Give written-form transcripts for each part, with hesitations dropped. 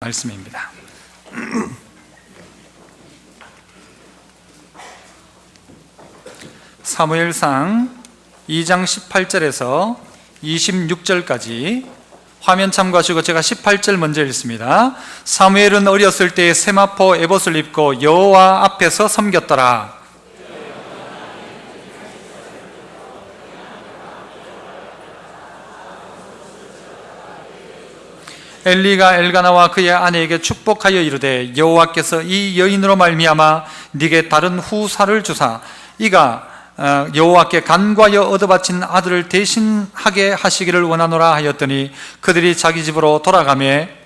말씀입니다. 사무엘상 2장 18절에서 26절까지 화면 참고하시고 제가 18절 먼저 읽습니다. 사무엘은 어렸을 때 세마포 에봇을 입고 여호와 앞에서 섬겼더라. 엘리가 엘가나와 그의 아내에게 축복하여 이르되 여호와께서 이 여인으로 말미암아 네게 다른 후사를 주사 이가 여호와께 간과하여 얻어바친 아들을 대신하게 하시기를 원하노라 하였더니 그들이 자기 집으로 돌아가매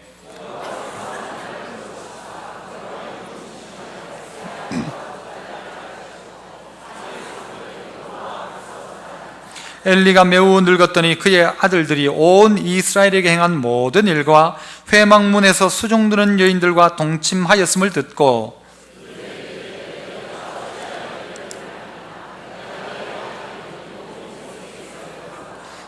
엘리가 매우 늙었더니 그의 아들들이 온 이스라엘에게 행한 모든 일과 회막문에서 수종드는 여인들과 동침하였음을 듣고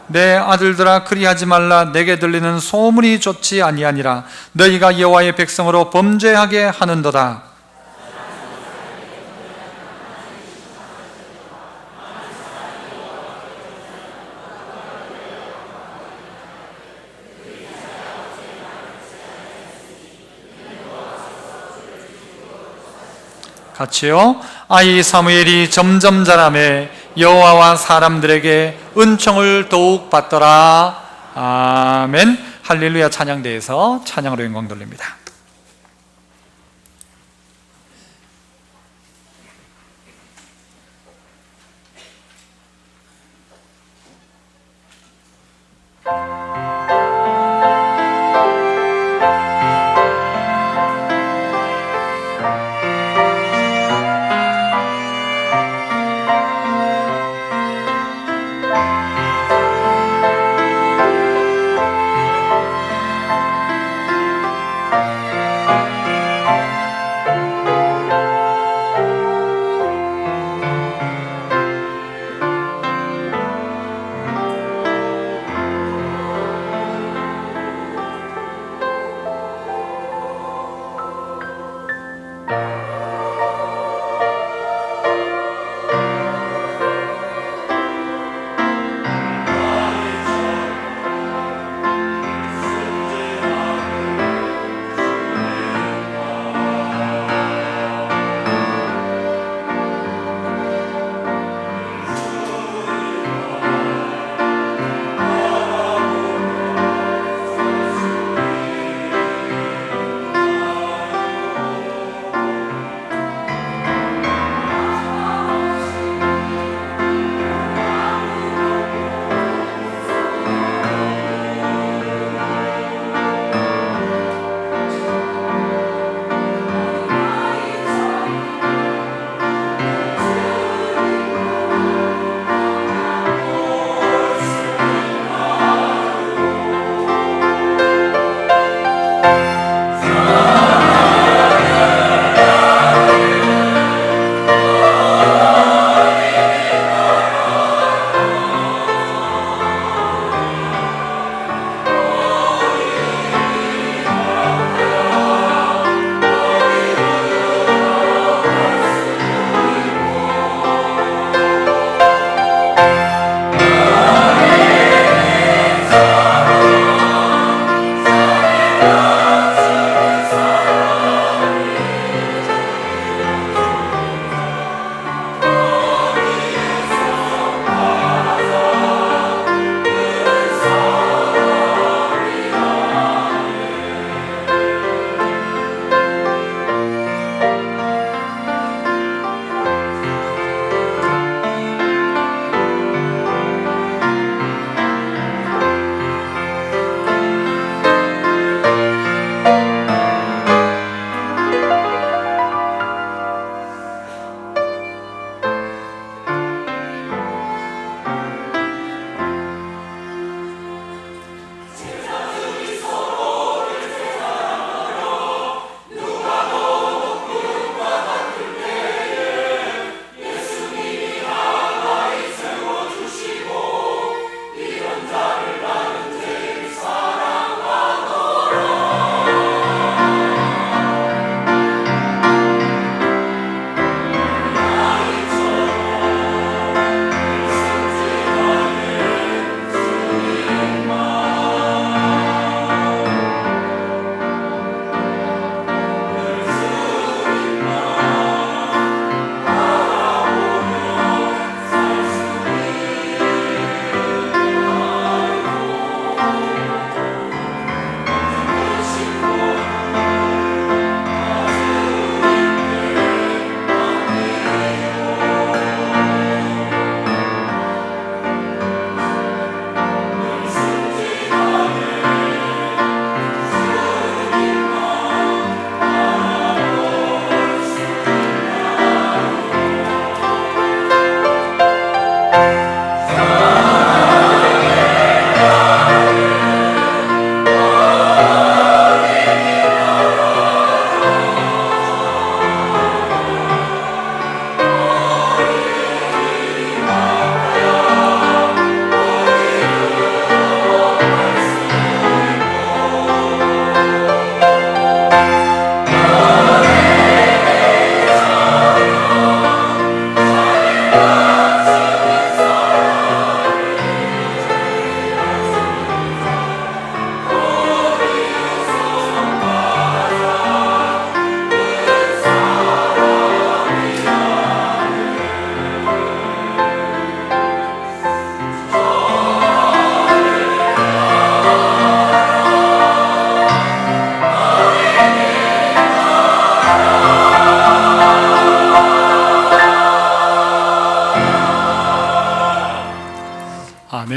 내 아들들아 그리하지 말라. 내게 들리는 소문이 좋지 아니하니라. 너희가 여호와의 백성으로 범죄하게 하는도다. 같이요. 아이 사무엘이 점점 자라매 여호와와 사람들에게 은총을 더욱 받더라. 아멘. 할렐루야. 찬양대에서 찬양으로 영광 돌립니다.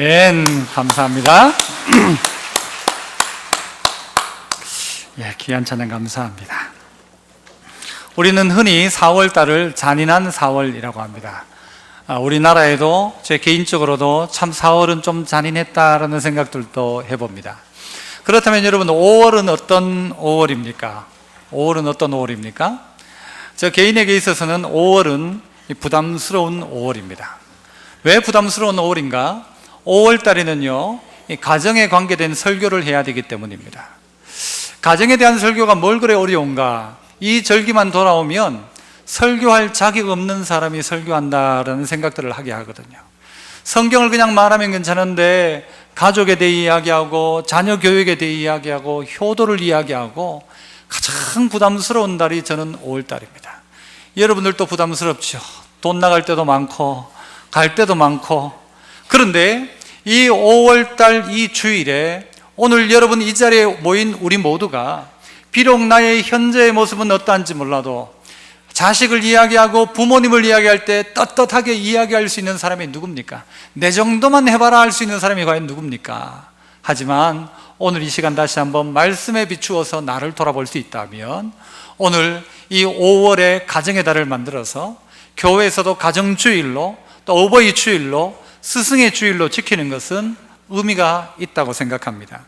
아멘. 감사합니다. 예, 귀한 찬양 감사합니다. 우리는 흔히 4월달을 잔인한 4월이라고 합니다. 우리나라에도 제 개인적으로도 참 4월은 좀 잔인했다라는 생각들도 해봅니다. 그렇다면 여러분, 5월은 어떤 5월입니까? 5월은 어떤 5월입니까? 저 개인에게 있어서는 5월은 부담스러운 5월입니다. 왜 부담스러운 5월인가? 5월 달에는요, 가정에 관계된 설교를 해야 되기 때문입니다. 가정에 대한 설교가 뭘 그래 어려운가? 이 절기만 돌아오면 설교할 자격 없는 사람이 설교한다라는 생각들을 하게 하거든요. 성경을 그냥 말하면 괜찮은데 가족에 대해 이야기하고 자녀 교육에 대해 이야기하고 효도를 이야기하고 가장 부담스러운 달이 저는 5월 달입니다. 여러분들도 부담스럽죠. 돈 나갈 때도 많고 갈 때도 많고. 그런데 이 5월 달 이 주일에 오늘 여러분 이 자리에 모인 우리 모두가 비록 나의 현재의 모습은 어떠한지 몰라도 자식을 이야기하고 부모님을 이야기할 때 떳떳하게 이야기할 수 있는 사람이 누굽니까? 내 정도만 해봐라 할 수 있는 사람이 과연 누굽니까? 하지만 오늘 이 시간 다시 한번 말씀에 비추어서 나를 돌아볼 수 있다면 오늘 이 5월의 가정의 달을 만들어서 교회에서도 가정주일로 또 어버이 주일로 스승의 주일로 지키는 것은 의미가 있다고 생각합니다.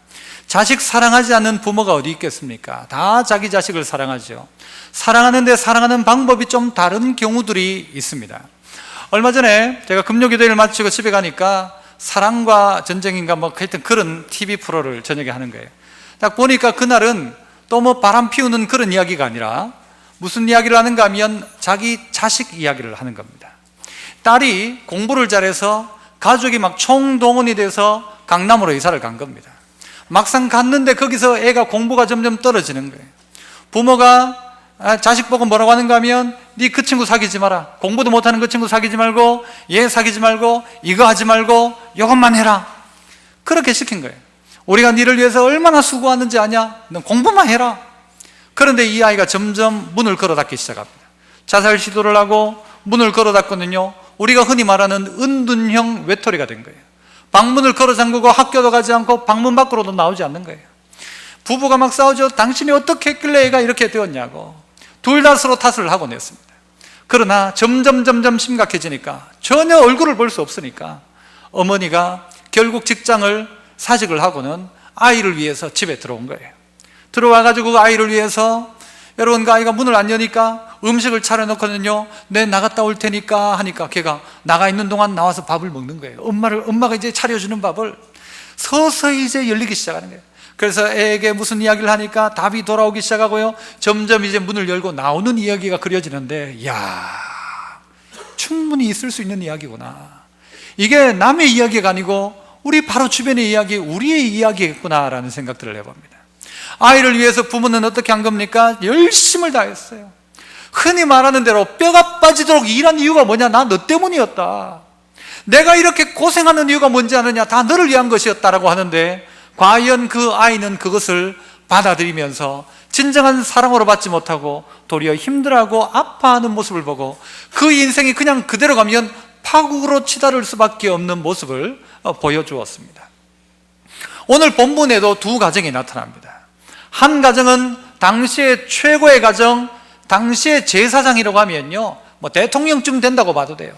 자식 사랑하지 않는 부모가 어디 있겠습니까? 다 자기 자식을 사랑하죠. 사랑하는데 사랑하는 방법이 좀 다른 경우들이 있습니다. 얼마 전에 제가 금요기도를 마치고 집에 가니까 사랑과 전쟁인가 뭐 하여튼 그런 TV 프로를 저녁에 하는 거예요. 딱 보니까 그날은 또 뭐 바람 피우는 그런 이야기가 아니라 무슨 이야기를 하는가 하면 자기 자식 이야기를 하는 겁니다. 딸이 공부를 잘해서 가족이 막 총동원이 돼서 강남으로 이사를 간 겁니다. 막상 갔는데 거기서 애가 공부가 점점 떨어지는 거예요. 부모가 자식 보고 뭐라고 하는가 하면 네 그 친구 사귀지 마라, 공부도 못하는 그 친구 사귀지 말고 얘 사귀지 말고 이거 하지 말고 이것만 해라, 그렇게 시킨 거예요. 우리가 너를 위해서 얼마나 수고하는지 아냐? 넌 공부만 해라. 그런데 이 아이가 점점 문을 걸어 닫기 시작합니다. 자살 시도를 하고 문을 걸어 닫거든요. 우리가 흔히 말하는 은둔형 외톨이가 된 거예요. 방문을 걸어 잠그고 학교도 가지 않고 방문 밖으로도 나오지 않는 거예요. 부부가 막 싸우죠. 당신이 어떻게 했길래 애가 이렇게 되었냐고. 둘 다 서로 탓을 하고 냈습니다. 그러나 점점 심각해지니까 전혀 얼굴을 볼 수 없으니까 어머니가 결국 직장을 사직을 하고는 아이를 위해서 집에 들어온 거예요. 들어와가지고 그 아이를 위해서, 여러분 그 아이가 문을 안 여니까 음식을 차려놓거든요. 내 나갔다 올 테니까 하니까 걔가 나가 있는 동안 나와서 밥을 먹는 거예요. 엄마가 이제 차려주는 밥을 서서히 이제 열리기 시작하는 거예요. 그래서 애에게 무슨 이야기를 하니까 답이 돌아오기 시작하고요. 점점 이제 문을 열고 나오는 이야기가 그려지는데, 이야, 충분히 있을 수 있는 이야기구나. 이게 남의 이야기가 아니고 우리 바로 주변의 이야기, 우리의 이야기겠구나라는 생각들을 해봅니다. 아이를 위해서 부모는 어떻게 한 겁니까? 열심을 다했어요. 흔히 말하는 대로 뼈가 빠지도록 일한 이유가 뭐냐? 나 너 때문이었다. 내가 이렇게 고생하는 이유가 뭔지 아느냐? 다 너를 위한 것이었다라고 하는데, 과연 그 아이는 그것을 받아들이면서 진정한 사랑으로 받지 못하고 도리어 힘들어하고 아파하는 모습을 보고 그 인생이 그냥 그대로 가면 파국으로 치달을 수밖에 없는 모습을 보여주었습니다. 오늘 본문에도 두 가정이 나타납니다. 한 가정은 당시의 최고의 가정, 당시의 제사장이라고 하면요, 뭐 대통령쯤 된다고 봐도 돼요.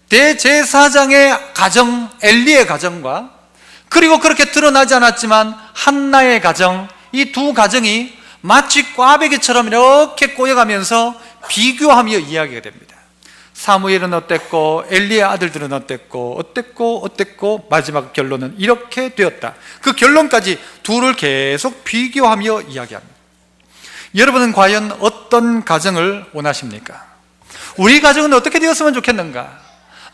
대제사장의 가정, 엘리의 가정과, 그리고 그렇게 드러나지 않았지만 한나의 가정, 이 두 가정이 마치 꽈배기처럼 이렇게 꼬여가면서 비교하며 이야기가 됩니다. 사무엘은 어땠고 엘리의 아들들은 어땠고 마지막 결론은 이렇게 되었다. 그 결론까지 둘을 계속 비교하며 이야기합니다. 여러분은 과연 어떤 가정을 원하십니까? 우리 가정은 어떻게 되었으면 좋겠는가?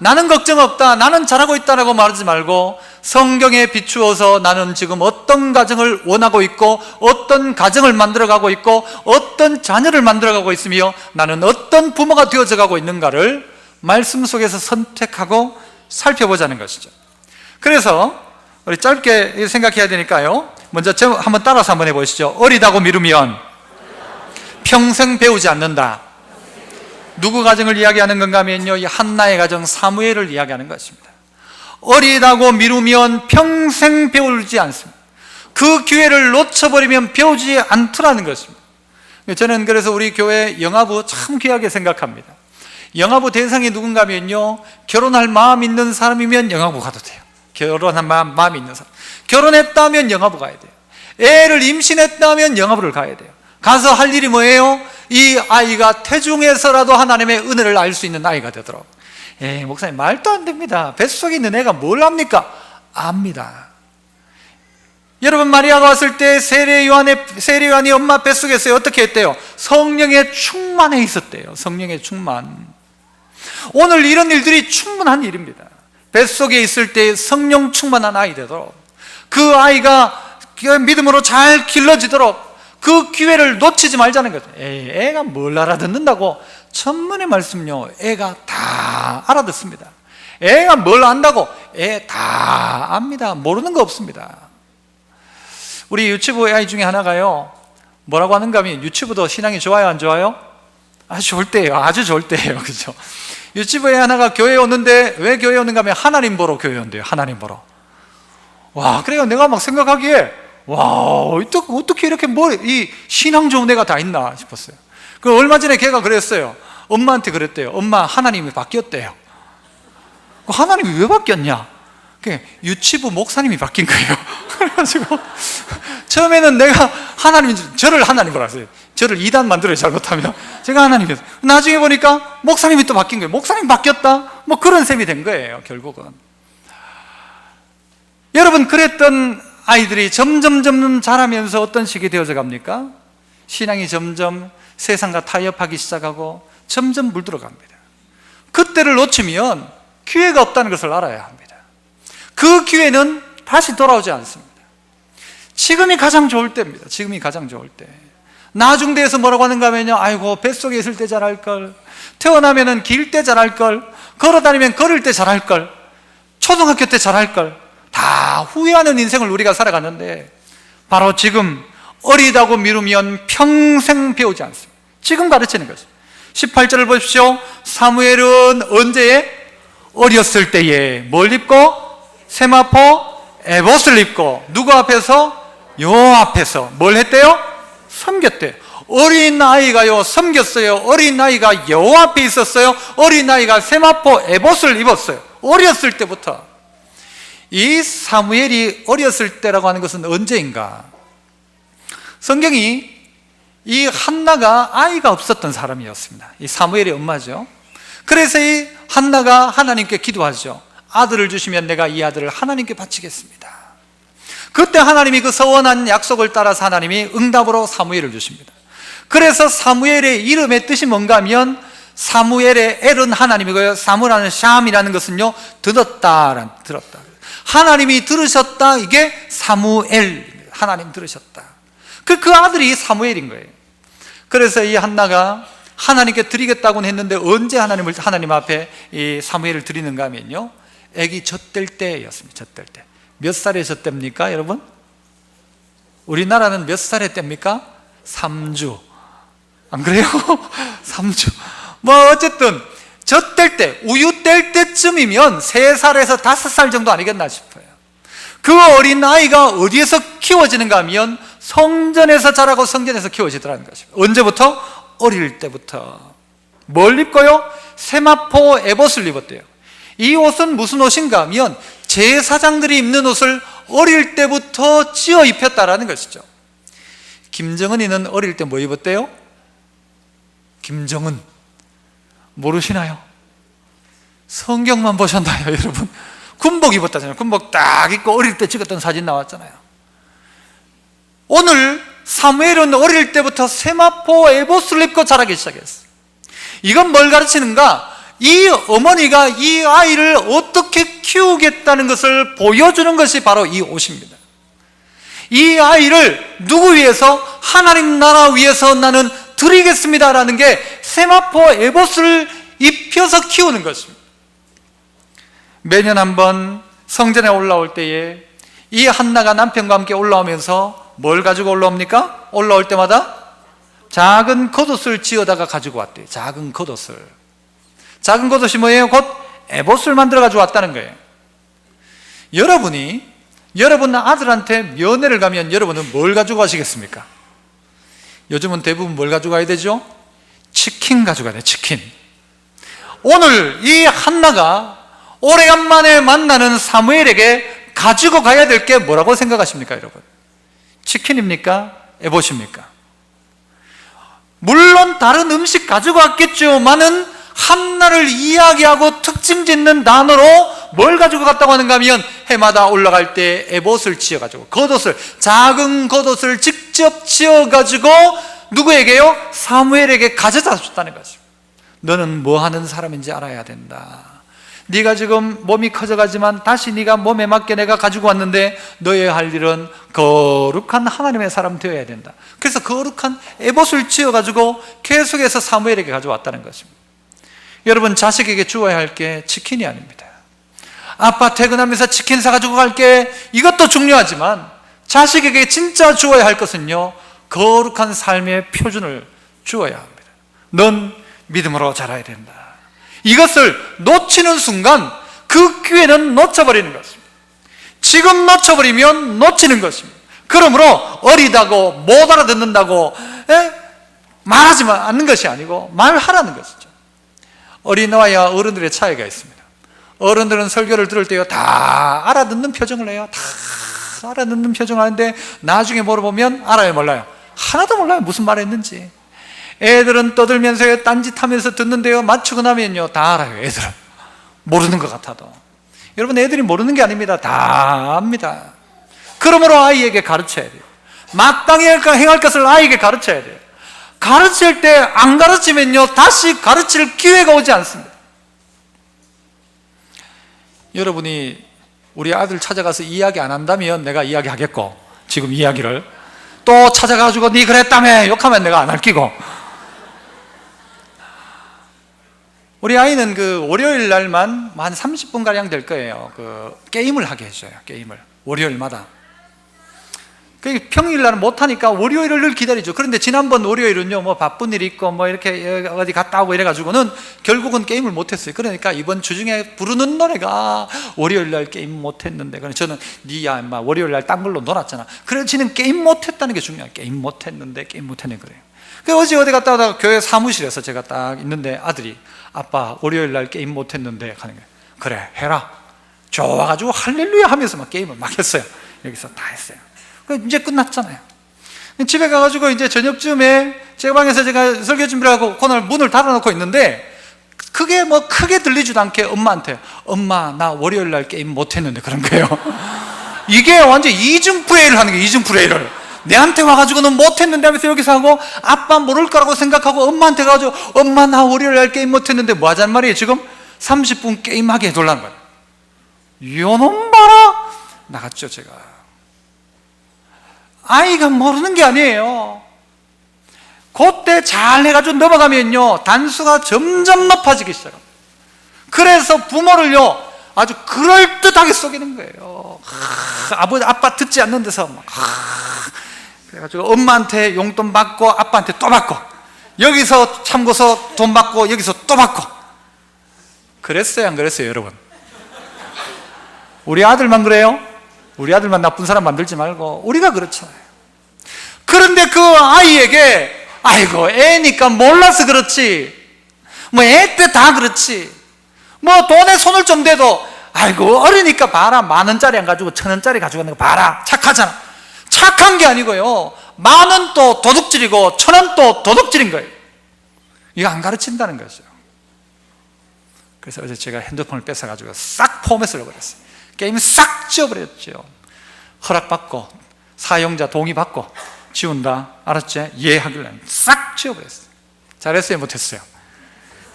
나는 걱정 없다, 나는 잘하고 있다라고 말하지 말고 성경에 비추어서 나는 지금 어떤 가정을 원하고 있고 어떤 가정을 만들어가고 있고 어떤 자녀를 만들어가고 있으며 나는 어떤 부모가 되어져 가고 있는가를 말씀 속에서 선택하고 살펴보자는 것이죠. 그래서 우리 짧게 생각해야 되니까요, 먼저 한번 따라서 한번 해보시죠. 어리다고 미루면 평생 배우지 않는다. 누구 가정을 이야기하는 건가 하면요, 이 한나의 가정 사무엘을 이야기하는 것입니다. 어리다고 미루면 평생 배우지 않습니다. 그 기회를 놓쳐버리면 배우지 않더라는 것입니다. 저는 그래서 우리 교회 영아부 참 귀하게 생각합니다. 영아부 대상이 누군가면요, 결혼할 마음 있는 사람이면 영아부 가도 돼요. 결혼할 마음이 있는 사람, 결혼했다면 영아부 가야 돼요. 애를 임신했다면 영아부를 가야 돼요. 가서 할 일이 뭐예요? 이 아이가 태중에서라도 하나님의 은혜를 알 수 있는 아이가 되도록. 목사님 말도 안 됩니다. 뱃속에 있는 애가 뭘 압니까? 압니다. 여러분, 마리아가 왔을 때 세례요한이 엄마 뱃속에서 어떻게 했대요? 성령에 충만해 있었대요. 성령의 충만. 오늘 이런 일들이 충분한 일입니다. 뱃속에 있을 때 성령 충만한 아이 되도록, 그 아이가 믿음으로 잘 길러지도록 그 기회를 놓치지 말자는 거죠. 애가 뭘 알아듣는다고? 천문의 말씀요, 애가 다 알아듣습니다. 애가 뭘 안다고? 애 다 압니다. 모르는 거 없습니다. 우리 유치부 아이 중에 하나가요, 뭐라고 하는가 하면, 유치부도 신앙이 좋아요, 안 좋아요? 아주 좋을 때예요. 아주 좋을 때예요. 그죠? 유치부 애 하나가 교회에 오는데, 왜 교회에 오는가 하면 하나님 보러 교회에 온대요. 하나님 보러. 와, 그래요. 내가 막 생각하기에, 와, 어떻게 이렇게 이 신앙 좋은 애가 다 있나 싶었어요. 그 얼마 전에 걔가 그랬어요. 엄마한테 그랬대요. 엄마, 하나님이 바뀌었대요. 하나님이 왜 바뀌었냐? 유치부 목사님이 바뀐 거예요. 그래가지고 처음에는 내가 저를 하나님으로 하세요. 저를 2단 만들어요, 잘못하면. 제가 하나님이었어요. 나중에 보니까 목사님이 또 바뀐 거예요. 목사님 바뀌었다? 뭐 그런 셈이 된 거예요, 결국은. 여러분, 그랬던 아이들이 점점 자라면서 어떤 식이 되어져 갑니까? 신앙이 점점 세상과 타협하기 시작하고 점점 물들어 갑니다. 그때를 놓치면 기회가 없다는 것을 알아야 합니다. 그 기회는 다시 돌아오지 않습니다. 지금이 가장 좋을 때입니다. 지금이 가장 좋을 때. 나중대에서 뭐라고 하는가 하면요, 아이고, 뱃속에 있을 때 잘할걸, 태어나면은 길 때 잘할걸, 걸어다니면 걸을 때 잘할걸, 초등학교 때 잘할걸, 다 후회하는 인생을 우리가 살아가는데, 바로 지금 어리다고 미루면 평생 배우지 않습니다. 지금 가르치는 것입니다. 18절을 보십시오. 사무엘은 언제? 어렸을 때에 뭘 입고? 세마포 에봇을 입고, 누구 앞에서? 여호와 앞에서 뭘 했대요? 섬겼대요. 어린 아이가요, 섬겼어요. 어린 아이가 여호와 앞에 있었어요. 어린 아이가 세마포 에봇을 입었어요. 어렸을 때부터. 이 사무엘이 어렸을 때라고 하는 것은 언제인가? 성경이 이 한나가 아이가 없었던 사람이었습니다. 이 사무엘의 엄마죠. 그래서 이 한나가 하나님께 기도하죠. 아들을 주시면 내가 이 아들을 하나님께 바치겠습니다. 그때 하나님이 그 서원한 약속을 따라서 하나님이 응답으로 사무엘을 주십니다. 그래서 사무엘의 이름의 뜻이 뭔가 하면, 사무엘의 엘은 하나님이고요, 사무라는 샴이라는 것은요, 들었다. 하나님이 들으셨다, 이게 사무엘, 하나님 들으셨다. 그 아들이 사무엘인 거예요. 그래서 이 한나가 하나님께 드리겠다고는 했는데, 언제 하나님 앞에 이 사무엘을 드리는가 하면요, 아기 젖될 때였습니다. 젖될 때. 몇 살에 젖댑니까, 여러분? 우리나라는 몇 살에 뗍니까? 3주. 안 그래요? 3주. 뭐 어쨌든 젖될 때, 우유 뗄 때쯤이면 3살에서 5살 정도 아니겠나 싶어요. 그 어린 아이가 어디에서 키워지는가 하면 성전에서 자라고 성전에서 키워지더라는 것입니다. 언제부터? 어릴 때부터. 뭘 입고요? 세마포 에봇을 입었대요. 이 옷은 무슨 옷인가 하면 제사장들이 입는 옷을 어릴 때부터 찌어 입혔다라는 것이죠. 김정은이는 어릴 때 뭐 입었대요? 김정은 모르시나요? 성경만 보셨나요, 여러분? 군복 입었다잖아요. 군복 딱 입고 어릴 때 찍었던 사진 나왔잖아요. 오늘 사무엘은 어릴 때부터 세마포 에봇을 입고 자라기 시작했어요. 이건 뭘 가르치는가? 이 어머니가 이 아이를 어떻게 키우겠다는 것을 보여주는 것이 바로 이 옷입니다. 이 아이를 누구 위해서? 하나님 나라 위해서 나는 드리겠습니다라는 게 세마포 에봇을 입혀서 키우는 것입니다. 매년 한번 성전에 올라올 때에 이 한나가 남편과 함께 올라오면서 뭘 가지고 올라옵니까? 올라올 때마다 작은 겉옷을 지어다가 가지고 왔대요. 작은 겉옷을. 작은 겉옷이 뭐예요? 곧 에봇을 만들어 가지고 왔다는 거예요. 여러분 아들한테 면회를 가면 여러분은 뭘 가지고 가시겠습니까? 요즘은 대부분 뭘 가지고 가야 되죠? 치킨 가지고 가야 돼요. 치킨. 오늘 이 한나가 오래간만에 만나는 사무엘에게 가지고 가야 될 게 뭐라고 생각하십니까, 여러분? 치킨입니까? 에봇입니까? 물론 다른 음식 가지고 왔겠죠만은 한나를 이야기하고 특징 짓는 단어로 뭘 가지고 갔다고 하는가 하면 해마다 올라갈 때 에봇을 지어가지고 작은 겉옷을 직접 지어가지고 누구에게요? 사무엘에게 가져다 줬다는 거죠. 너는 뭐 하는 사람인지 알아야 된다. 네가 지금 몸이 커져가지만 다시 네가 몸에 맞게 내가 가지고 왔는데 너의 할 일은 거룩한 하나님의 사람 되어야 된다. 그래서 거룩한 에봇을 지어가지고 계속해서 사무엘에게 가져왔다는 것입니다. 여러분, 자식에게 주어야 할 게 치킨이 아닙니다. 아빠 퇴근하면서 치킨 사가지고 갈게, 이것도 중요하지만 자식에게 진짜 주어야 할 것은요, 거룩한 삶의 표준을 주어야 합니다. 넌 믿음으로 자라야 된다. 이것을 놓치는 순간 그 기회는 놓쳐버리는 것입니다. 지금 놓쳐버리면 놓치는 것입니다. 그러므로 어리다고 못 알아듣는다고 말하지 않는 것이 아니고 말하라는 것이죠. 어린아이와 어른들의 차이가 있습니다. 어른들은 설교를 들을 때요, 다 알아듣는 표정을 해요. 다 알아듣는 표정을 하는데 나중에 물어보면 알아요, 몰라요? 하나도 몰라요, 무슨 말 했는지. 애들은 떠들면서 딴짓하면서 듣는데요, 맞추고 나면요 다 알아요. 애들은 모르는 것 같아도. 여러분, 애들이 모르는 게 아닙니다. 다 압니다. 그러므로 아이에게 가르쳐야 돼요. 마땅히 행할 것을 아이에게 가르쳐야 돼요. 가르칠 때 안 가르치면요 다시 가르칠 기회가 오지 않습니다. 여러분이 우리 아들 찾아가서 이야기 안 한다면 내가 이야기하겠고, 지금 이야기를 또 찾아가지고 네 그랬다며 욕하면 내가 안 할 끼고. 우리 아이는 그 월요일 날만 한 30분가량 될 거예요. 그 게임을 하게 해줘요. 게임을 월요일마다. 평일 날은 못하니까 월요일을 늘 기다리죠. 그런데 지난번 월요일은요, 뭐 바쁜 일이 있고 뭐 이렇게 어디 갔다 오고 이래가지고는 결국은 게임을 못했어요. 그러니까 이번 주 중에 부르는 노래가 월요일 날 게임 못했는데, 그래서 저는 니야 인마 월요일 날 딴 걸로 놀았잖아. 그래서 지는 게임 못했다는 게 중요해요. 게임 못했는데 그래요. 그래서 어제 어디 갔다 오다가 교회 사무실에서 제가 딱 있는데 아들이 아빠 월요일 날 게임 못했는데 하는 거예요. 그래 해라. 좋아가지고 할렐루야 하면서 막 게임을 막 했어요. 여기서 다 했어요. 이제 끝났잖아요. 집에 가가지고 이제 저녁쯤에 제 방에서 제가 설교 준비를 하고 그날 문을 닫아놓고 있는데 그게 뭐 크게 들리지도 않게 엄마한테 엄마 나 월요일 날 게임 못했는데 그런 거예요. 이게 완전 이중 플레이를 하는 거예요. 이중 플레이를 내한테 와가지고는 못했는데 하면서 여기서 하고 아빠 모를 거라고 생각하고 엄마한테 가가지고 엄마 나 월요일 날 게임 못했는데 뭐 하자는 말이에요. 지금 30분 게임하게 해달라는 거예요. 요놈 봐라. 나갔죠 제가. 아이가 모르는 게 아니에요. 그때 잘 해가지고 넘어가면요 단수가 점점 높아지기 시작합니다. 그래서 부모를요 아주 그럴듯하게 속이는 거예요. 아빠 듣지 않는 데서 막 그래가지고 엄마한테 용돈 받고 아빠한테 또 받고 여기서 참고서 돈 받고 여기서 또 받고. 그랬어요 안 그랬어요 여러분? 우리 아들만 그래요? 우리 아들만 나쁜 사람 만들지 말고 우리가 그렇잖아요. 그런데 그 아이에게 아이고 애니까 몰라서 그렇지 뭐 애 때 다 그렇지 뭐 돈에 손을 좀 대도 아이고 어리니까 봐라 10,000원짜리 안 가지고 1,000원짜리 가지고 가는 거 봐라 착하잖아. 착한 게 아니고요 10,000원 또 도둑질이고 1,000원 또 도둑질인 거예요. 이거 안 가르친다는 거죠. 그래서 어제 제가 핸드폰을 뺏어가지고 싹 포맷을 해버렸어요. 게임 싹 지워버렸죠. 허락받고 사용자 동의받고 지운다 알았지? 예 하길래 싹 지워버렸어요. 잘했어요 못했어요?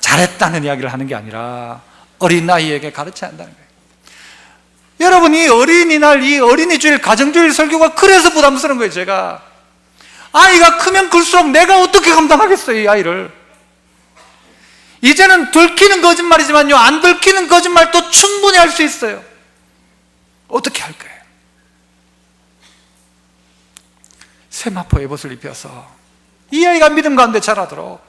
잘했다는 이야기를 하는 게 아니라 어린아이에게 가르쳐야 한다는 거예요. 여러분이 어린이날 이 어린이주일 가정주일 설교가 그래서 부담스러운 거예요. 제가 아이가 크면 클수록 내가 어떻게 감당하겠어요 이 아이를. 이제는 들키는 거짓말이지만요 안 들키는 거짓말도 충분히 할 수 있어요. 어떻게 할 거예요? 세마포 에봇을 입혀서 이 아이가 믿음 가운데 자라도록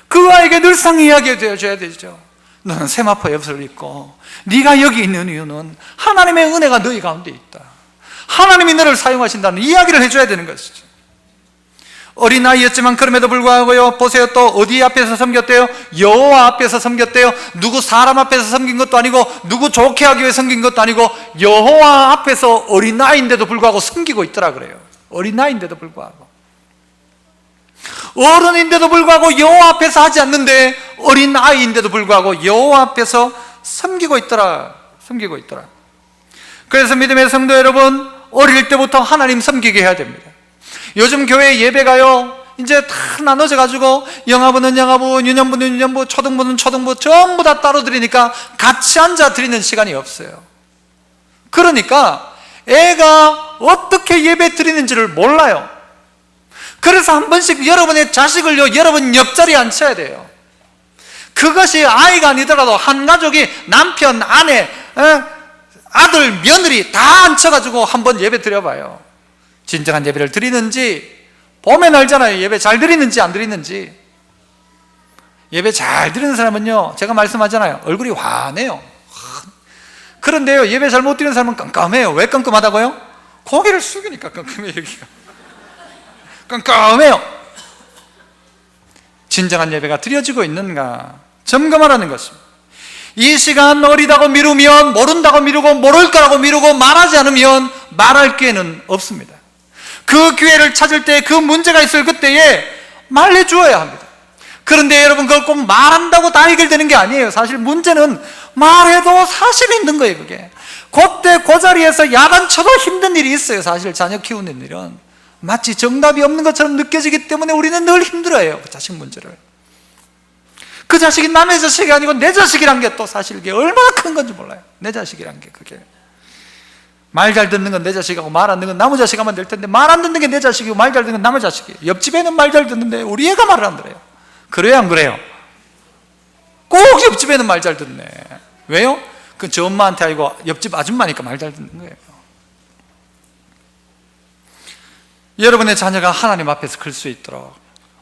그 아이에게 늘상 이야기해 줘야 되죠. 너는 세마포 옷을 입고 네가 여기 있는 이유는 하나님의 은혜가 너희 가운데 있다. 하나님이 너를 사용하신다는 이야기를 해줘야 되는 것이죠. 어린아이였지만 그럼에도 불구하고요, 보세요. 또 어디 앞에서 섬겼대요? 여호와 앞에서 섬겼대요. 누구 사람 앞에서 섬긴 것도 아니고 누구 좋게 하기 위해 섬긴 것도 아니고 여호와 앞에서 어린아이인데도 불구하고 섬기고 있더라 그래요. 어린아이인데도 불구하고, 어른인데도 불구하고 여호와 앞에서 하지 않는데 어린아이인데도 불구하고 여호와 앞에서 섬기고 있더라. 섬기고 있더라. 그래서 믿음의 성도 여러분, 어릴 때부터 하나님 섬기게 해야 됩니다. 요즘 교회 예배가요, 이제 다 나눠져 가지고 영아부는 영아부, 유년부는 유년부, 초등부는 초등부 전부 다 따로 드리니까 같이 앉아 드리는 시간이 없어요. 그러니까 애가 어떻게 예배 드리는지를 몰라요. 그래서 한 번씩 여러분의 자식을요, 여러분 옆자리에 앉혀야 돼요. 그것이 아이가 아니더라도 한 가족이 남편, 아내, 아들, 며느리 다 앉혀가지고 한번 예배 드려봐요. 진정한 예배를 드리는지 보면 알잖아요. 예배 잘 드리는지 안 드리는지. 예배 잘 드리는 사람은요, 제가 말씀하잖아요, 얼굴이 환해요. 그런데요, 예배 잘 못 드리는 사람은 깜깜해요. 왜 깜깜하다고요? 고개를 숙이니까 깜깜해요. 여기가 깜깜해요. 진정한 예배가 드려지고 있는가 점검하라는 것입니다. 이 시간 어리다고 미루면, 모른다고 미루고, 모를 거라고 미루고, 말하지 않으면 말할 기회는 없습니다. 그 기회를 찾을 때, 그 문제가 있을 그때에 말해 주어야 합니다. 그런데 여러분, 그걸 꼭 말한다고 다 해결되는 게 아니에요. 사실 문제는 말해도 사실 힘든 거예요. 그게 그때 그 자리에서 야단쳐도 힘든 일이 있어요. 사실 자녀 키우는 일은 마치 정답이 없는 것처럼 느껴지기 때문에 우리는 늘 힘들어해요. 그 자식 문제를. 그 자식이 남의 자식이 아니고 내 자식이란 게 또 사실 이게 얼마나 큰 건지 몰라요. 내 자식이란 게, 그게 말 잘 듣는 건 내 자식하고 말 안 듣는 건 남의 자식 하면 될 텐데, 말 안 듣는 게 내 자식이고 말 잘 듣는 건 남의 자식이에요. 옆집에는 말 잘 듣는데 우리 애가 말을 안 들어요. 그래요, 안 그래요? 꼭 옆집에는 말 잘 듣네. 왜요? 그 저 엄마한테 아니고 옆집 아줌마니까 말 잘 듣는 거예요. 여러분의 자녀가 하나님 앞에서 클 수 있도록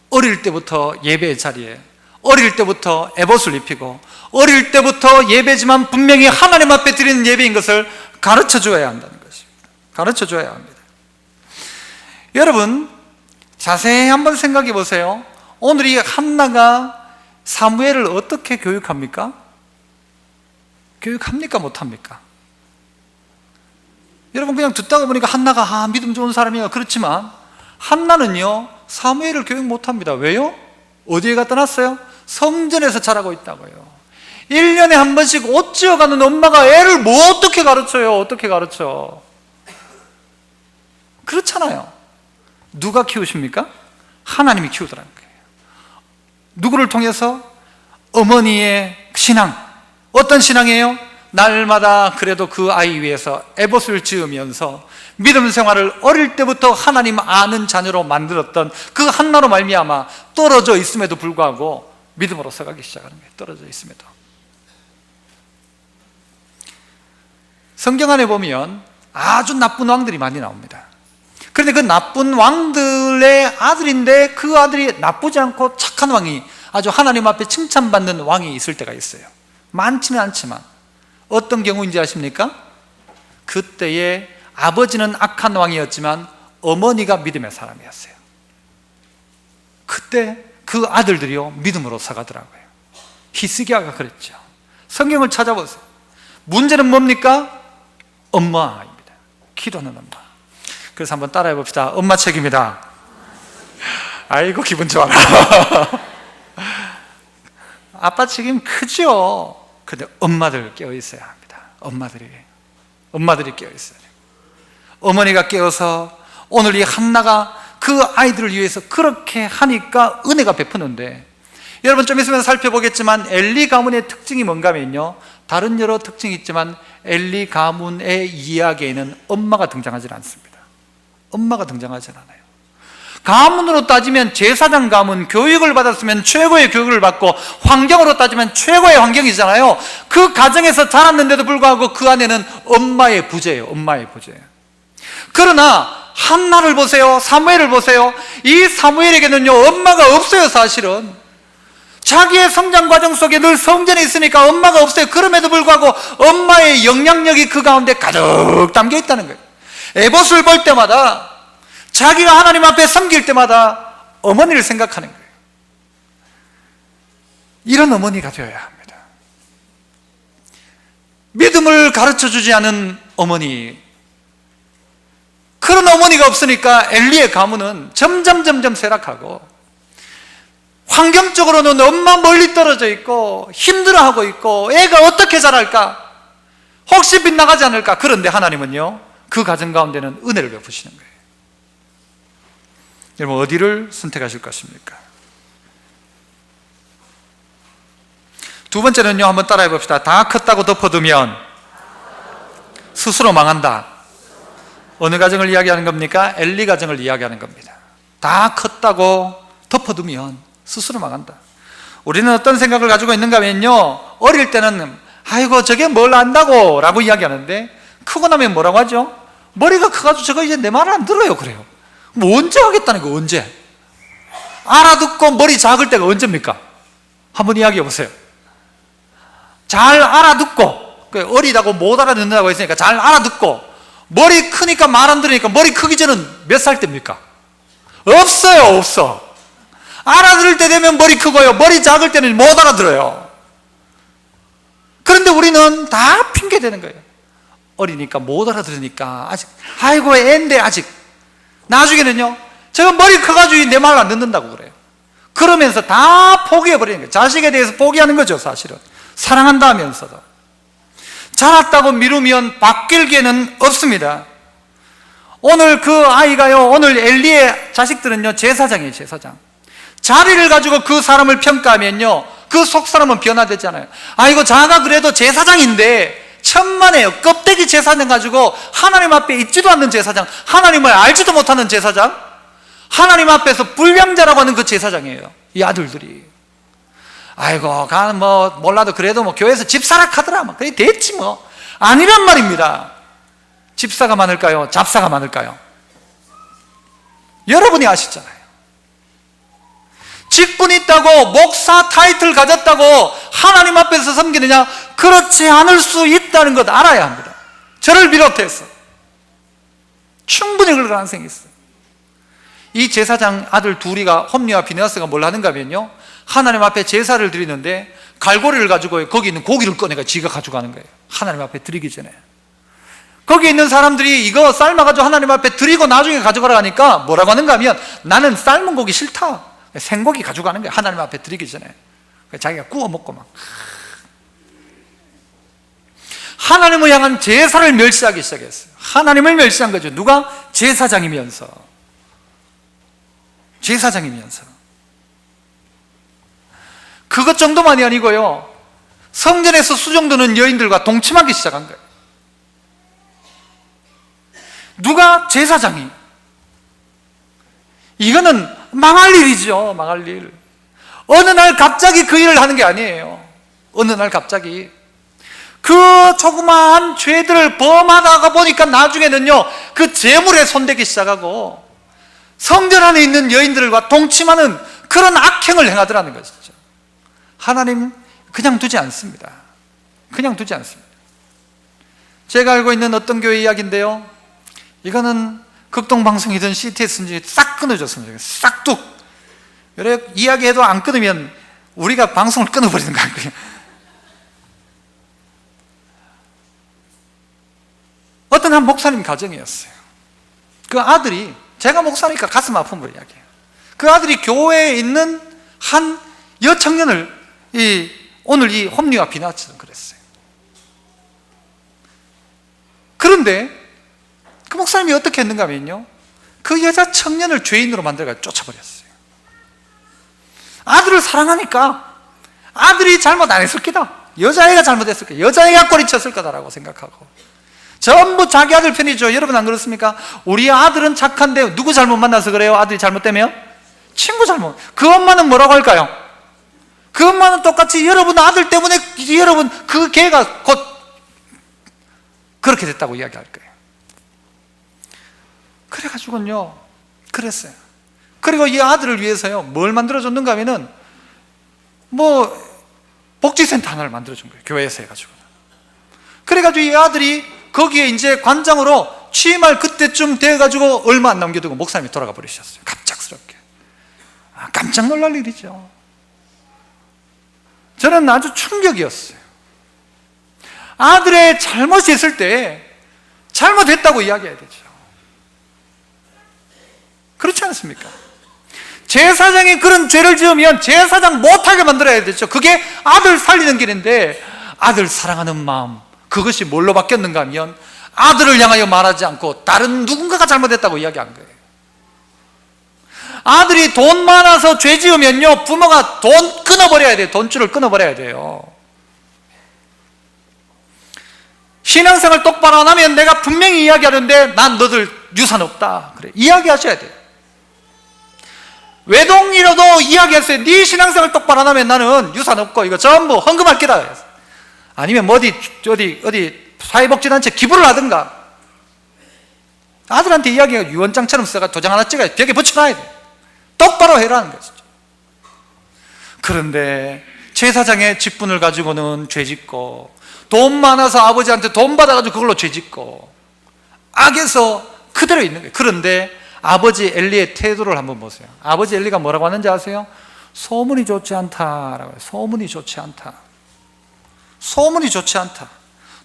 어릴 때부터 예배의 자리에, 어릴 때부터 에봇을 입히고, 어릴 때부터 예배지만 분명히 하나님 앞에 드리는 예배인 것을 가르쳐 줘야 한다는 것입니다. 가르쳐 줘야 합니다. 여러분, 자세히 한번 생각해 보세요. 오늘 이 한나가 사무엘을 어떻게 교육합니까? 교육합니까? 못합니까? 여러분, 그냥 듣다가 보니까 한나가 믿음 좋은 사람이에요. 그렇지만 한나는요, 사무엘을 교육 못합니다. 왜요? 어디에 갖다 놨어요? 성전에서 자라고 있다고요. 1년에 한 번씩 옷 지어가는 엄마가 애를 뭐 어떻게 가르쳐요? 어떻게 가르쳐? 그렇잖아요. 누가 키우십니까? 하나님이 키우더라는 거예요. 누구를 통해서? 어머니의 신앙. 어떤 신앙이에요? 날마다 그래도 그 아이 위해서 에봇을 지으면서 믿음 생활을 어릴 때부터 하나님 아는 자녀로 만들었던 그 한나로 말미암아 떨어져 있음에도 불구하고 믿음으로 서가기 시작하는 거예요. 떨어져 있음에도. 성경 안에 보면 아주 나쁜 왕들이 많이 나옵니다. 그런데 그 나쁜 왕들의 아들인데 그 아들이 나쁘지 않고 착한 왕이, 아주 하나님 앞에 칭찬받는 왕이 있을 때가 있어요. 많지는 않지만. 어떤 경우인지 아십니까? 그때의 아버지는 악한 왕이었지만 어머니가 믿음의 사람이었어요. 그때 그 아들들이요, 믿음으로 서가더라고요. 히스기야가 그랬죠. 성경을 찾아보세요. 문제는 뭡니까? 엄마입니다. 기도하는 엄마. 그래서 한번 따라해 봅시다. 엄마 책임이다. 아이고, 기분 좋아라. 아빠 책임 크죠. 근데 엄마들 깨어 있어야 합니다. 엄마들이 깨어 있어야 돼요. 어머니가 깨어서 오늘 이 한나가 그 아이들을 위해서 그렇게 하니까 은혜가 베푸는데, 여러분 좀 있으면 살펴보겠지만 엘리 가문의 특징이 뭔가 하면요, 다른 여러 특징이 있지만 엘리 가문의 이야기에는 엄마가 등장하지 않습니다. 엄마가 등장하지 않아요. 가문으로 따지면 제사장 가문, 교육을 받았으면 최고의 교육을 받고, 환경으로 따지면 최고의 환경이잖아요. 그 가정에서 자랐는데도 불구하고 그 안에는 엄마의 부재예요. 엄마의 부재. 그러나 한나를 보세요. 사무엘을 보세요. 이 사무엘에게는요, 엄마가 없어요. 사실은 자기의 성장 과정 속에 늘 성전에 있으니까 엄마가 없어요. 그럼에도 불구하고 엄마의 영향력이 그 가운데 가득 담겨 있다는 거예요. 에봇을 볼 때마다, 자기가 하나님 앞에 섬길 때마다 어머니를 생각하는 거예요. 이런 어머니가 되어야 합니다. 믿음을 가르쳐주지 않은 어머니, 그런 어머니가 없으니까 엘리의 가문은 점점 쇠락하고, 환경적으로는 엄마 멀리 떨어져 있고 힘들어하고 있고 애가 어떻게 자랄까, 혹시 빗나가지 않을까. 그런데 하나님은요, 그 가정 가운데는 은혜를 베푸시는 거예요. 여러분, 어디를 선택하실 것입니까? 두 번째는요, 한번 따라해 봅시다. 다 컸다고 덮어두면 스스로 망한다. 어느 가정을 이야기하는 겁니까? 엘리 가정을 이야기하는 겁니다. 다 컸다고 덮어두면 스스로 망한다. 우리는 어떤 생각을 가지고 있는가 하면요, 어릴 때는 아이고 저게 뭘 안다고 라고 이야기하는데, 크고 나면 뭐라고 하죠? 머리가 커가지고 저거 이제 내 말을 안 들어요. 그래요. 뭐 언제 하겠다는 거, 언제? 알아듣고 머리 작을 때가 언제입니까? 한번 이야기해 보세요. 잘 알아듣고, 어리다고 못 알아듣는다고 했으니까 잘 알아듣고, 머리 크니까 말 안 들으니까 머리 크기 전은 몇 살 때입니까? 없어요, 없어. 알아들을 때 되면 머리 크고요, 머리 작을 때는 못 알아들어요. 그런데 우리는 다 핑계대는 거예요. 어리니까 못 알아들으니까 아직, 아이고 애인데 아직. 나중에는요, 제가 머리 커가지고 내 말 안 듣는다고 그래요. 그러면서 다 포기해버리는 거예요. 자식에 대해서 포기하는 거죠. 사실은 사랑한다 하면서도. 자랐다고 미루면 바뀔 기회는 없습니다. 오늘 그 아이가요, 오늘 엘리의 자식들은요, 제사장이에요. 제사장. 자리를 가지고 그 사람을 평가하면요, 그 속 사람은 변화되잖아요. 아이고 자가 그래도 제사장인데 천만에요. 껍데기 제사장 가지고 하나님 앞에 있지도 않는 제사장, 하나님을 알지도 못하는 제사장, 하나님 앞에서 불량자라고 하는 그 제사장이에요. 이 아들들이. 아이고 뭐 몰라도 그래도 뭐 교회에서 집사락 하더라, 뭐 그래 됐지 뭐. 아니란 말입니다. 집사가 많을까요? 잡사가 많을까요? 여러분이 아시잖아요. 직분 있다고, 목사 타이틀 가졌다고 하나님 앞에서 섬기느냐? 그렇지 않을 수 있다는 것 알아야 합니다. 저를 비롯해서 충분히 그럴 가능성이 있어요. 이 제사장 아들 둘이가, 홈리와 비느하스가 뭘 하는가 하면요, 하나님 앞에 제사를 드리는데 갈고리를 가지고 거기 있는 고기를 꺼내가 지가 가져가는 거예요. 하나님 앞에 드리기 전에. 거기 있는 사람들이 이거 삶아가지고 하나님 앞에 드리고 나중에 가져가라 하니까 뭐라고 하는가 하면, 나는 삶은 고기 싫다, 생고기 가져가는 거예요. 하나님 앞에 드리기 전에. 자기가 구워 먹고 막. 하나님을 향한 제사를 멸시하기 시작했어요. 하나님을 멸시한 거죠. 누가? 제사장이면서. 그것 정도만이 아니고요, 성전에서 수종드는 여인들과 동침하기 시작한 거예요. 누가? 제사장이. 이거는 망할 일이죠. 망할 일. 어느 날 갑자기 그 일을 하는 게 아니에요. 어느 날 갑자기 그 조그마한 죄들을 범하다가 보니까 나중에는요, 그 재물에 손대기 시작하고 성전 안에 있는 여인들과 동침하는 그런 악행을 행하더라는 것이죠. 하나님 그냥 두지 않습니다. 그냥 두지 않습니다. 제가 알고 있는 어떤 교회 이야기인데요, 이거는 극동방송이든 CTS인지 싹 끊어줬습니다. 싹둑. 이렇게 이야기해도 안 끊으면 우리가 방송을 끊어버리는 거예요. 어떤 한 목사님 가정이었어요. 그 아들이, 제가 목사니까 가슴 아픈 걸 이야기해요. 그 아들이 교회에 있는 한 여청년을 오늘 이 홈리와 비나처럼 그랬어요. 그런데 그 목사님이 어떻게 했는가 하면요, 그 여자 청년을 죄인으로 만들어서 쫓아버렸어요. 아들을 사랑하니까 아들이 잘못 안 했을 거다, 여자애가 잘못했을 거다, 여자애가 꼬리쳤을 거다라고 생각하고 전부 자기 아들 편이죠. 여러분 안 그렇습니까? 우리 아들은 착한데 누구 잘못 만나서 그래요? 아들이 잘못되면? 친구 잘못. 그 엄마는 뭐라고 할까요? 그 엄마는 똑같이 여러분 아들 때문에 여러분 그 걔가 곧 그렇게 됐다고 이야기할 거예요. 그래가지고는요, 그랬어요. 그리고 이 아들을 위해서요, 뭘 만들어줬는가 하면은 복지센터 하나를 만들어준 거예요. 교회에서 해가지고. 그래가지고 이 아들이 거기에 이제 관장으로 취임할 그때쯤 돼가지고 얼마 안 남겨두고 목사님이 돌아가 버리셨어요. 갑작스럽게. 깜짝 놀랄 일이죠. 저는 아주 충격이었어요. 아들의 잘못이 있을 때 잘못했다고 이야기해야 되죠. 그렇지 않습니까? 제사장이 그런 죄를 지으면 제사장 못하게 만들어야 되죠. 그게 아들 살리는 길인데, 아들 사랑하는 마음, 그것이 뭘로 바뀌었는가 하면 아들을 향하여 말하지 않고 다른 누군가가 잘못했다고 이야기한 거예요. 아들이 돈 많아서 죄 지으면요, 부모가 돈 끊어버려야 돼요. 돈줄을 끊어버려야 돼요. 신앙생활 똑바로 안 하면 내가 분명히 이야기하는데 난 너들 유산 없다, 그래 이야기하셔야 돼요. 외동이라도 이야기했어요. 네 신앙생활 똑바로 안 하면 나는 유산 없고 이거 전부 헌금할 게다. 아니면 어디 사회복지단체 기부를 하든가. 아들한테 이야기가 유언장처럼 써가 도장 하나 찍어야 벽에 붙여놔야 돼. 똑바로 해라는 거죠. 그런데 제사장의 직분을 가지고는 죄짓고, 돈 많아서 아버지한테 돈 받아가지고 그걸로 죄짓고, 악에서 그대로 있는 거예요. 그런데 아버지 엘리의 태도를 한번 보세요. 아버지 엘리가 뭐라고 하는지 아세요? 소문이 좋지 않다라고 해요. 소문이 좋지 않다. 소문이 좋지 않다.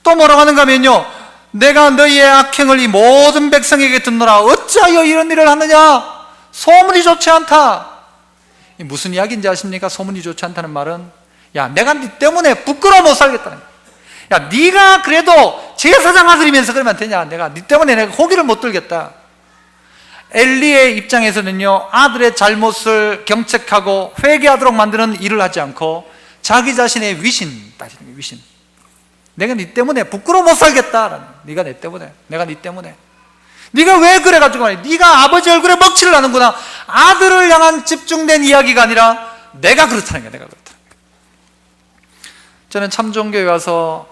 또 뭐라고 하는가 하면요, 내가 너희의 악행을 이 모든 백성에게 듣노라. 어찌하여 이런 일을 하느냐? 소문이 좋지 않다. 무슨 이야기인지 아십니까? 소문이 좋지 않다는 말은, 야, 내가 네 때문에 부끄러워 못 살겠다는 거야. 야, 네가 그래도 제사장 아들이면서 그러면 되냐? 내가 네 때문에 내가 고기를 못 들겠다. 엘리의 입장에서는요, 아들의 잘못을 경책하고 회개하도록 만드는 일을 하지 않고 자기 자신의 위신 따지는 거예요. 위신. 내가 네 때문에 부끄러워 못 살겠다라는, 네가 내 때문에, 내가 네 때문에. 네가 왜 그래가지고 말이야, 네가 아버지 얼굴에 먹칠을 하는구나. 아들을 향한 집중된 이야기가 아니라 내가 그렇다는 거야. 내가 그렇다는 거야. 저는 참종교회 와서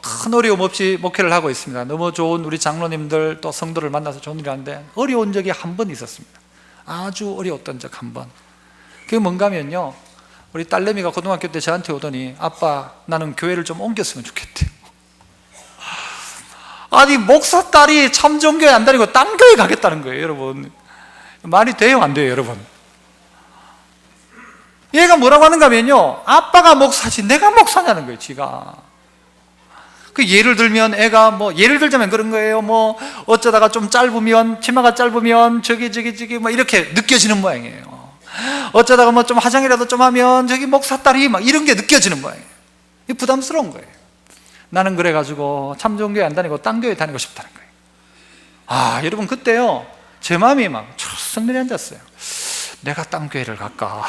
큰 어려움 없이 목회를 하고 있습니다. 너무 좋은 우리 장로님들 또 성도를 만나서 좋은 일을 하는데, 어려운 적이 한 번 있었습니다. 아주 어려웠던 적 한 번. 그게 뭔가 하면요, 우리 딸내미가 고등학교 때 저한테 오더니, 아빠 나는 교회를 좀 옮겼으면 좋겠대요. 아니, 목사 딸이 참종교회 안 다니고 딴 교회 가겠다는 거예요. 여러분, 말이 돼요 안 돼요 여러분? 얘가 뭐라고 하는가 하면요, 아빠가 목사지 내가 목사냐는 거예요. 지가. 그 예를 들면 애가 예를 들자면 그런 거예요. 어쩌다가 좀 짧으면, 치마가 짧으면 저기 이렇게 느껴지는 모양이에요. 어쩌다가 좀 화장이라도 좀 하면 저기 목사 딸이 이런 게 느껴지는 모양이에요. 이게 부담스러운 거예요. 나는 그래가지고 참종교회 안 다니고 딴 교회 다니고 싶다는 거예요. 여러분, 그때요 제 마음이 철썩 내려앉았어요. 내가 딴 교회를 갈까?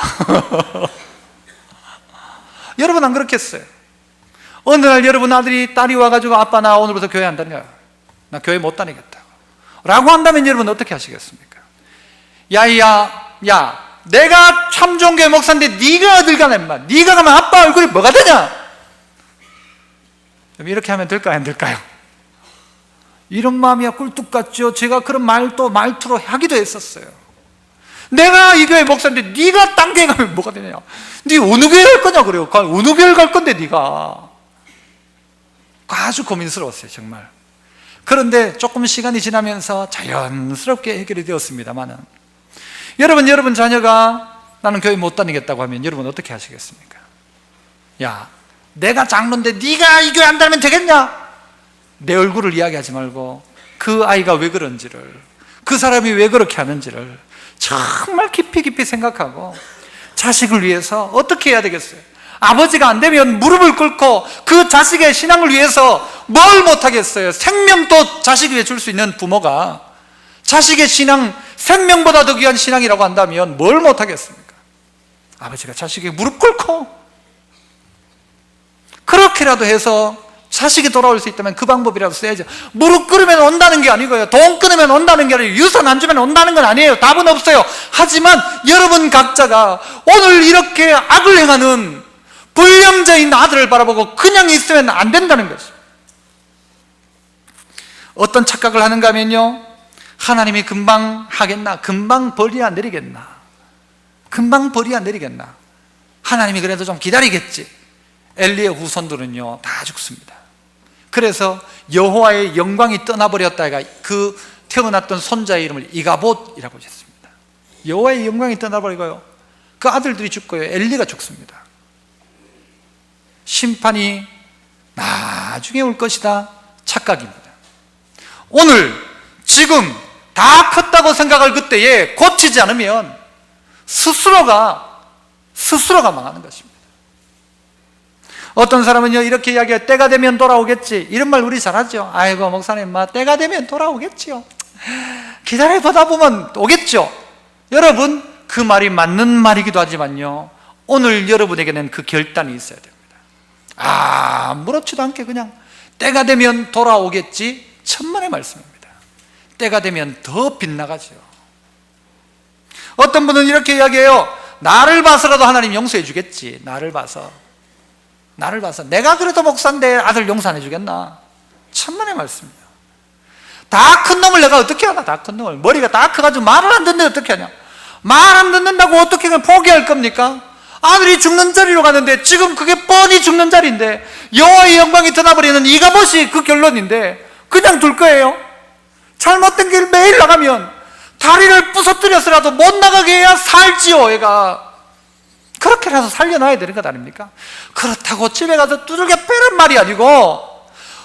여러분 안 그렇겠어요? 어느 날 여러분 딸이 와가지고, 아빠 나 오늘부터 교회 안 다녀요, 나 교회 못 다니겠다 라고 한다면 여러분 어떻게 하시겠습니까? 야, 내가 참종교회 목사인데 네가 어딜 가냐 인마. 네가 가면 아빠 얼굴이 뭐가 되냐? 이렇게 하면 될까요 안 될까요? 이런 마음이야 꿀뚝 같죠. 제가 그런 말투로 하기도 했었어요. 내가 이 교회 목사인데 네가 딴 교회 가면 뭐가 되냐? 네 어느 교회 갈 거냐 그래요. 어느 교회 갈 건데 네가. 아주 고민스러웠어요 정말. 그런데 조금 시간이 지나면서 자연스럽게 해결이 되었습니다만은, 여러분 자녀가 나는 교회 못 다니겠다고 하면 여러분 어떻게 하시겠습니까? 야, 내가 장로인데 네가 이 교회 안 다니면 되겠냐? 내 얼굴을 이야기하지 말고 그 아이가 왜 그런지를, 그 사람이 왜 그렇게 하는지를 정말 깊이 생각하고 자식을 위해서 어떻게 해야 되겠어요? 아버지가 안 되면 무릎을 꿇고 그 자식의 신앙을 위해서 뭘 못하겠어요? 생명도 자식 위해 줄 수 있는 부모가 자식의 신앙, 생명보다 더 귀한 신앙이라고 한다면 뭘 못하겠습니까? 아버지가 자식에게 무릎 꿇고 그렇게라도 해서 자식이 돌아올 수 있다면 그 방법이라도 써야죠. 무릎 꿇으면 온다는 게 아니고요, 돈 끊으면 온다는 게 아니고, 유산 안 주면 온다는 건 아니에요. 답은 없어요. 하지만 여러분 각자가 오늘 이렇게 악을 행하는 불량자인 아들을 바라보고 그냥 있으면 안 된다는 거죠. 어떤 착각을 하는가 하면요, 하나님이 금방 하겠나, 금방 벌이야 내리겠나, 금방 벌이야 내리겠나. 하나님이 그래도 좀 기다리겠지. 엘리의 후손들은요 다 죽습니다. 그래서 여호와의 영광이 떠나버렸다가 그 태어났던 손자의 이름을 이가봇이라고 했습니다. 여호와의 영광이 떠나버리고요 그 아들들이 죽고요 엘리가 죽습니다. 심판이 나중에 올 것이다 착각입니다. 오늘 지금 다 컸다고 생각할 그때에 고치지 않으면 스스로가 망하는 것입니다. 어떤 사람은요 이렇게 이야기해요. 때가 되면 돌아오겠지. 이런 말 우리 잘하죠. 아이고 목사님 때가 되면 돌아오겠지요. 기다려보다 보면 오겠죠. 여러분 그 말이 맞는 말이기도 하지만요 오늘 여러분에게는 그 결단이 있어야 됩니다. 아무렇지도 않게 그냥 때가 되면 돌아오겠지, 천만의 말씀입니다. 때가 되면 더 빗나가죠. 어떤 분은 이렇게 이야기해요. 나를 봐서라도 하나님 용서해 주겠지. 나를 봐서 내가 그래도 목사인데 아들 용서 안 해주겠나. 천만의 말씀이에요. 다 큰 놈을 내가 어떻게 하나. 다 큰 놈을, 머리가 다 커가지고 말을 안 듣는데 어떻게 하냐. 말 안 듣는다고 어떻게 그냥 포기할 겁니까? 아들이 죽는 자리로 가는데 지금 그게 뻔히 죽는 자리인데 여호와의 영광이 떠나버리는 이가봇이 그 결론인데 그냥 둘 거예요? 잘못된 길 매일 나가면 다리를 부서뜨려서라도 못 나가게 해야 살지요. 애가 그렇게라도 살려놔야 되는 것 아닙니까? 그렇다고 집에 가서 두들겨 패는 말이 아니고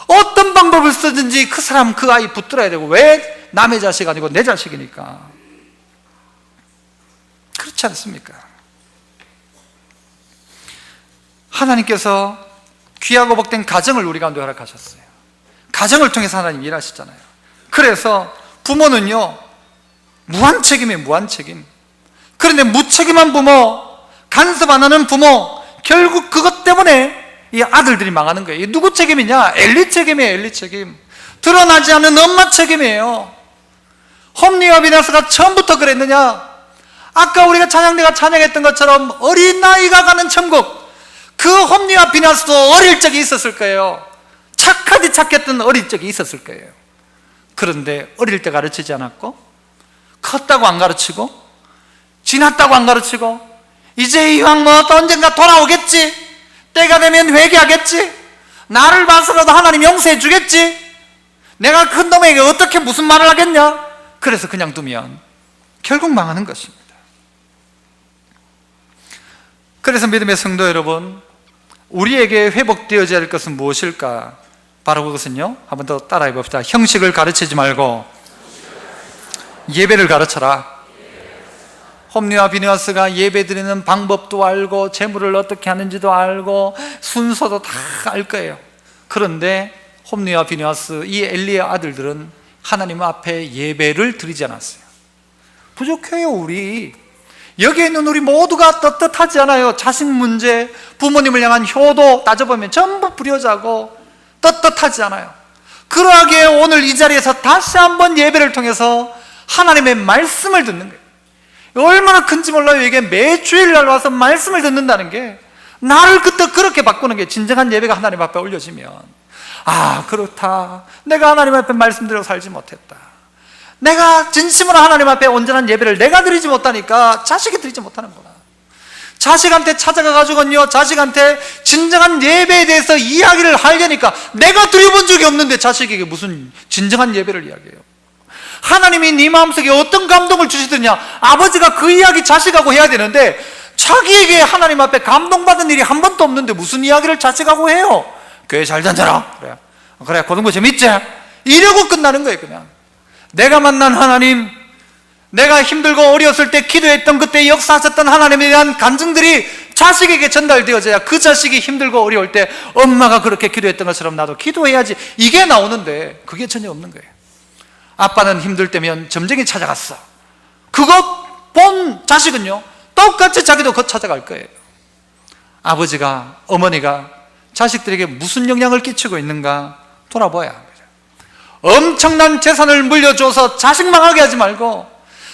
어떤 방법을 쓰든지 그 사람 그 아이 붙들어야 되고. 왜? 남의 자식 아니고 내 자식이니까. 그렇지 않습니까? 하나님께서 귀하고 복된 가정을 우리 가운데 허락하셨어요. 가정을 통해서 하나님 일하시잖아요. 그래서 부모는요 무한 책임이에요. 무한 책임. 그런데 무책임한 부모, 간섭 안 하는 부모, 결국 그것 때문에 이 아들들이 망하는 거예요. 이 누구 책임이냐? 엘리 책임이에요. 엘리 책임. 드러나지 않는 엄마 책임이에요. 홈리와 비나스가 처음부터 그랬느냐? 아까 우리가 찬양대가 찬양했던 것처럼 어린 아이가 가는 천국, 그 홈리와 비나스도 어릴 적이 있었을 거예요. 착하디 착했던 어릴 적이 있었을 거예요. 그런데 어릴 때 가르치지 않았고, 컸다고 안 가르치고, 지났다고 안 가르치고, 이제 이왕 또 언젠가 돌아오겠지, 때가 되면 회개하겠지, 나를 봐서라도 하나님 용서해 주겠지, 내가 큰 놈에게 어떻게 무슨 말을 하겠냐. 그래서 그냥 두면 결국 망하는 것입니다. 그래서 믿음의 성도 여러분, 우리에게 회복되어져야 할 것은 무엇일까? 바로 그것은요, 한번 더 따라해 봅시다. 형식을 가르치지 말고 예배를 가르쳐라. 홈리와 비느하스가 예배 드리는 방법도 알고 제물을 어떻게 하는지도 알고 순서도 다 알 거예요. 그런데 홈리와 비느하스, 이 엘리의 아들들은 하나님 앞에 예배를 드리지 않았어요. 부족해요. 우리 여기에 있는 우리 모두가 떳떳하지 않아요. 자식 문제, 부모님을 향한 효도 따져보면 전부 불효자고 떳떳하지 않아요. 그러하기에 오늘 이 자리에서 다시 한번 예배를 통해서 하나님의 말씀을 듣는 거예요. 얼마나 큰지 몰라요. 이게 매 주일날 와서 말씀을 듣는다는 게, 나를 그때 그렇게 바꾸는 게 진정한 예배가 하나님 앞에 올려지면, 아 그렇다, 내가 하나님 앞에 말씀드리고 살지 못했다, 내가 진심으로 하나님 앞에 온전한 예배를 내가 드리지 못하니까 자식이 드리지 못하는구나. 자식한테 찾아가가지고요, 자식한테 진정한 예배에 대해서 이야기를 하려니까 내가 드려본 적이 없는데 자식에게 무슨 진정한 예배를 이야기해요. 하나님이 네 마음속에 어떤 감동을 주시더냐, 아버지가 그 이야기 자식하고 해야 되는데 자기에게 하나님 앞에 감동받은 일이 한 번도 없는데 무슨 이야기를 자식하고 해요. 교회 잘 다녀라, 그래 고등부 재밌지? 이러고 끝나는 거예요. 그냥 내가 만난 하나님, 내가 힘들고 어려웠을 때 기도했던 그때 역사하셨던 하나님에 대한 간증들이 자식에게 전달되어져야 그 자식이 힘들고 어려울 때 엄마가 그렇게 기도했던 것처럼 나도 기도해야지, 이게 나오는데 그게 전혀 없는 거예요. 아빠는 힘들 때면 점쟁이 찾아갔어. 그거 본 자식은요 똑같이 자기도 그거 찾아갈 거예요. 아버지가, 어머니가 자식들에게 무슨 영향을 끼치고 있는가 돌아봐야 합니다. 엄청난 재산을 물려줘서 자식 망하게 하지 말고,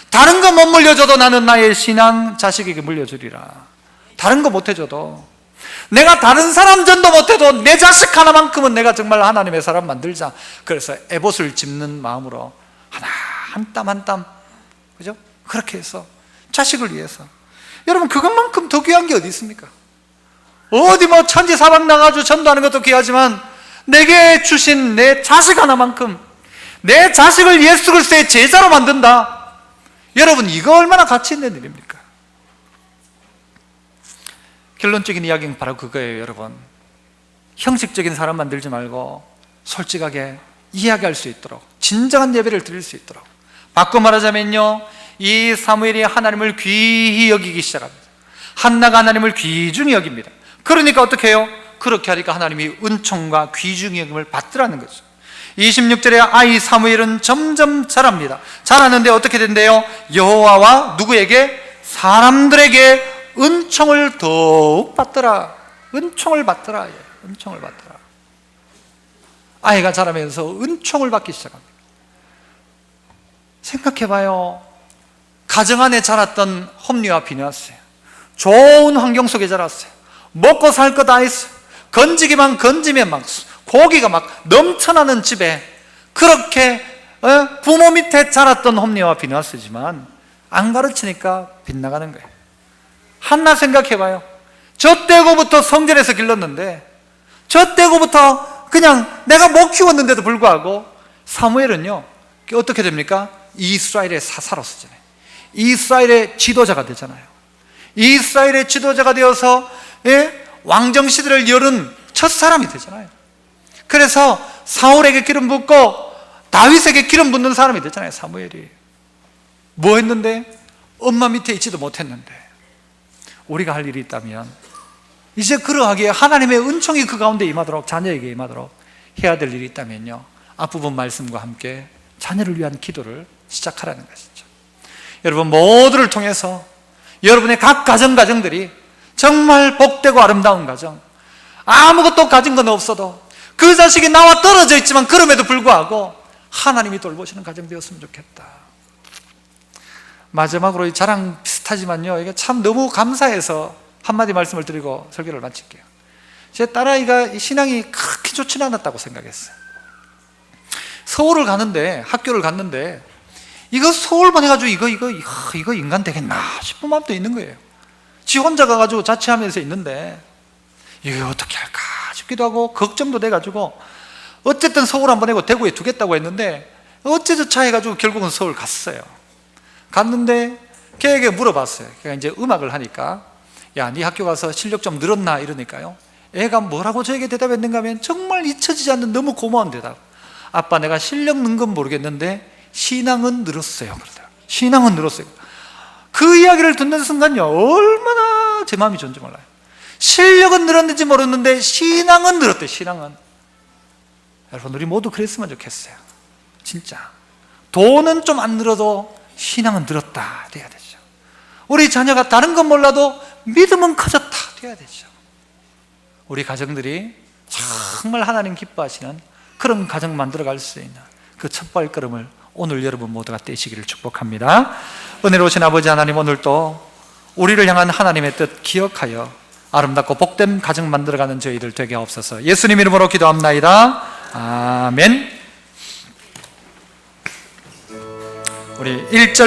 다른 거 못 물려줘도 나는 나의 신앙 자식에게 물려주리라. 다른 거 못 해줘도, 내가 다른 사람 전도 못해도 내 자식 하나만큼은 내가 정말 하나님의 사람 만들자. 그래서 에봇을 짚는 마음으로 하나 한 땀 한 땀, 그죠? 그렇게 해서 자식을 위해서. 여러분, 그것만큼 더 귀한 게 어디 있습니까? 어디 뭐 천지사방 나가지고 전도하는 것도 귀하지만 내게 주신 내 자식 하나만큼, 내 자식을 예수 그리스도의 제자로 만든다. 여러분, 이거 얼마나 가치 있는 일입니까? 결론적인 이야기는 바로 그거예요. 여러분, 형식적인 사람 만들지 말고 솔직하게 이야기할 수 있도록, 진정한 예배를 드릴 수 있도록. 바꿔 말하자면요, 이 사무엘이 하나님을 귀히 여기기 시작합니다. 한나가 하나님을 귀중히 여깁니다. 그러니까 어떻게 해요? 그렇게 하니까 하나님이 은총과 귀중히 여김을 받더라는 거죠. 26절에 아이 사무엘은 점점 자랍니다. 자라는데 어떻게 된대요? 여호와와 누구에게? 사람들에게 은총을 더욱 받더라. 은총을 받더라. 은총을 받더라. 아이가 자라면서 은총을 받기 시작합니다. 생각해봐요. 가정 안에 자랐던 홈리와 비느하스예요. 좋은 환경 속에 자랐어요. 먹고 살 거 다 있어요. 건지기만 건지면 막 고기가 막 넘쳐나는 집에 그렇게 부모 밑에 자랐던 홈리와 비느하스지만 안 가르치니까 빗나가는 거예요. 한나 생각해봐요. 저 때고부터 성전에서 길렀는데, 저 때고부터 그냥 내가 못 키웠는데도 불구하고 사무엘은요 어떻게 됩니까? 이스라엘의 사사로서잖아요. 이스라엘의 지도자가 되잖아요. 이스라엘의 지도자가 되어서 왕정 시대를 열은 첫 사람이 되잖아요. 그래서 사울에게 기름 붓고 다윗에게 기름 붓는 사람이 되잖아요. 사무엘이 뭐 했는데? 엄마 밑에 있지도 못했는데. 우리가 할 일이 있다면 이제 그러하기에 하나님의 은총이 그 가운데 임하도록, 자녀에게 임하도록 해야 될 일이 있다면요, 앞부분 말씀과 함께 자녀를 위한 기도를 시작하라는 것이죠. 여러분, 모두를 통해서 여러분의 각 가정들이 정말 복되고 아름다운 가정, 아무것도 가진 건 없어도 그 자식이 나와 떨어져 있지만 그럼에도 불구하고 하나님이 돌보시는 가정 되었으면 좋겠다. 마지막으로 이 자랑 비슷하지만요, 이게 참 너무 감사해서 한마디 말씀을 드리고 설교를 마칠게요. 제 딸아이가 신앙이 그렇게 좋지는 않았다고 생각했어요. 서울을 가는데, 학교를 갔는데 이거 서울 보내가지고 이거 인간 되겠나 싶은 마음도 있는 거예요. 지 혼자 가가지고 자취하면서 있는데 이거 어떻게 할까 싶기도 하고 걱정도 돼가지고 어쨌든 서울 안 보내고 대구에 두겠다고 했는데 어째저차 해가지고 결국은 서울 갔어요. 갔는데 걔에게 물어봤어요. 걔가 이제 음악을 하니까, 야, 네 학교 가서 실력 좀 늘었나 이러니까요, 애가 뭐라고 저에게 대답했는가 하면 정말 잊혀지지 않는 너무 고마운 대답. 아빠, 내가 실력 는 건 모르겠는데 신앙은 늘었어요. 그러더라고요. 신앙은 늘었어요. 그 이야기를 듣는 순간요, 얼마나 제 마음이 좋은지 몰라요. 실력은 늘었는지 모르는데 신앙은 늘었대요. 신앙은. 여러분, 우리 모두 그랬으면 좋겠어요. 진짜 돈은 좀 안 늘어도 신앙은 늘었다 돼야 되죠. 우리 자녀가 다른 건 몰라도 믿음은 커졌다 돼야 되죠. 우리 가정들이 정말 하나님 기뻐하시는 그런 가정 만들어갈 수 있는 그 첫 발걸음을 오늘 여러분 모두가 떼시기를 축복합니다. 은혜로우신 아버지 하나님, 오늘도 우리를 향한 하나님의 뜻 기억하여 아름답고 복된 가정 만들어가는 저희들 되게 하옵소서. 예수님 이름으로 기도합나이다. 아멘. 우리 1절